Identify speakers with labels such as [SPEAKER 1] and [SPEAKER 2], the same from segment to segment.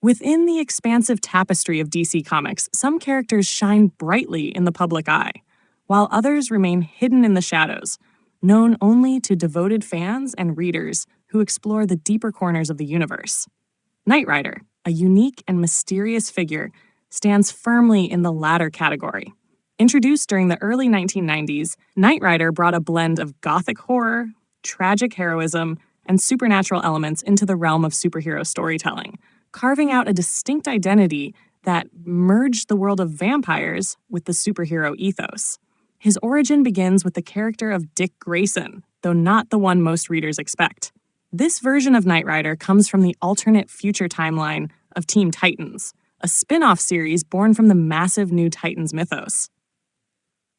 [SPEAKER 1] Within the expansive tapestry of DC Comics, some characters shine brightly in the public eye, while others remain hidden in the shadows, known only to devoted fans and readers who explore the deeper corners of the universe. Nightrider, a unique and mysterious figure, stands firmly in the latter category. Introduced during the early 1990s, Nightrider brought a blend of Gothic horror, tragic heroism, and supernatural elements into the realm of superhero storytelling, carving out a distinct identity that merged the world of vampires with the superhero ethos. His origin begins with the character of Dick Grayson, though not the one most readers expect. This version of Nightrider comes from the alternate future timeline of Teen Titans, a spin-off series born from the massive New Titans mythos.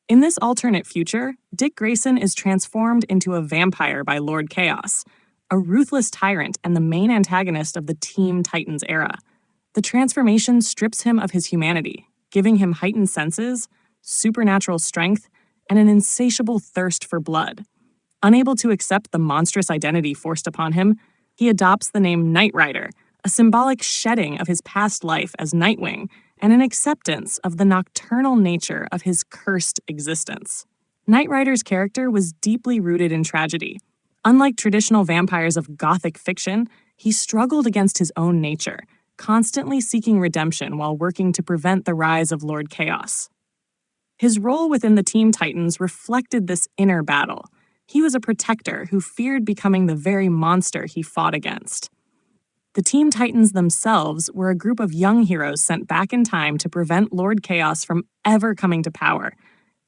[SPEAKER 1] In this alternate future, Dick Grayson is transformed into a vampire by Lord Chaos, a ruthless tyrant and the main antagonist of the Teen Titans era. The transformation strips him of his humanity, giving him heightened senses, supernatural strength, and an insatiable thirst for blood. Unable to accept the monstrous identity forced upon him, he adopts the name Nightrider, a symbolic shedding of his past life as Nightwing and an acceptance of the nocturnal nature of his cursed existence. Nightrider's character was deeply rooted in tragedy. Unlike traditional vampires of Gothic fiction, he struggled against his own nature, constantly seeking redemption while working to prevent the rise of Lord Chaos. His role within the Teen Titans reflected this inner battle. He was a protector who feared becoming the very monster he fought against. The Teen Titans themselves were a group of young heroes sent back in time to prevent Lord Chaos from ever coming to power,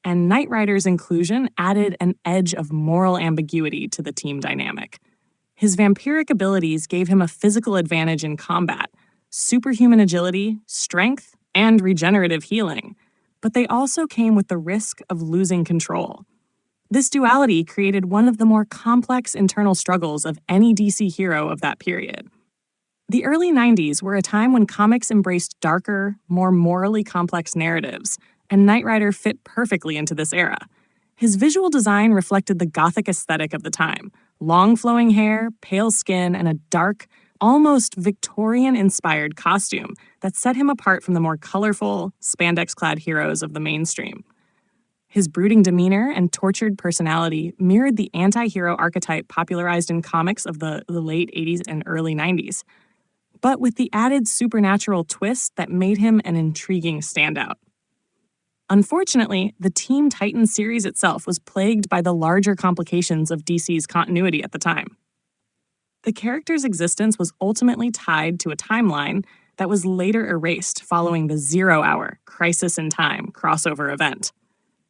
[SPEAKER 1] and Nightrider's inclusion added an edge of moral ambiguity to the team dynamic. His vampiric abilities gave him a physical advantage in combat, superhuman agility, strength, and regenerative healing, but they also came with the risk of losing control. This duality created one of the more complex internal struggles of any DC hero of that period. The early 90s were a time when comics embraced darker, more morally complex narratives, and Nightrider fit perfectly into this era. His visual design reflected the Gothic aesthetic of the time: long flowing hair, pale skin, and a dark, almost Victorian-inspired costume that set him apart from the more colorful, spandex-clad heroes of the mainstream. His brooding demeanor and tortured personality mirrored the anti-hero archetype popularized in comics of the late 80s and early 90s, but with the added supernatural twist that made him an intriguing standout. Unfortunately, the Teen Titans series itself was plagued by the larger complications of DC's continuity at the time. The character's existence was ultimately tied to a timeline that was later erased following the 0 Hour Crisis in Time crossover event.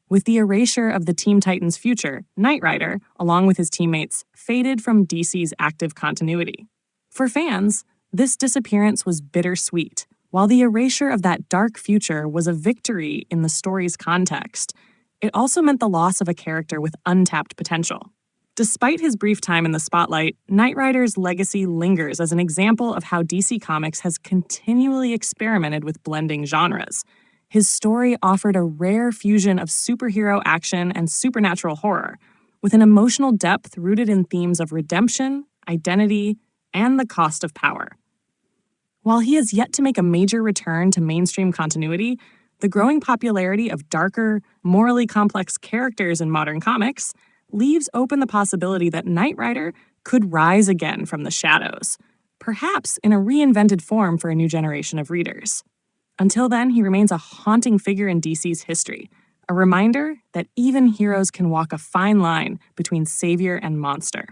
[SPEAKER 1] With the erasure of the Teen Titans' future, Nightrider, along with his teammates, faded from DC's active continuity. For fans, this disappearance was bittersweet. While the erasure of that dark future was a victory in the story's context, it also meant the loss of a character with untapped potential. Despite his brief time in the spotlight, Nightrider's legacy lingers as an example of how DC Comics has continually experimented with blending genres. His story offered a rare fusion of superhero action and supernatural horror, with an emotional depth rooted in themes of redemption, identity, and the cost of power. While he has yet to make a major return to mainstream continuity, the growing popularity of darker, morally complex characters in modern comics leaves open the possibility that Nightrider could rise again from the shadows, perhaps in a reinvented form for a new generation of readers. Until then, he remains a haunting figure in DC's history, a reminder that even heroes can walk a fine line between savior and monster.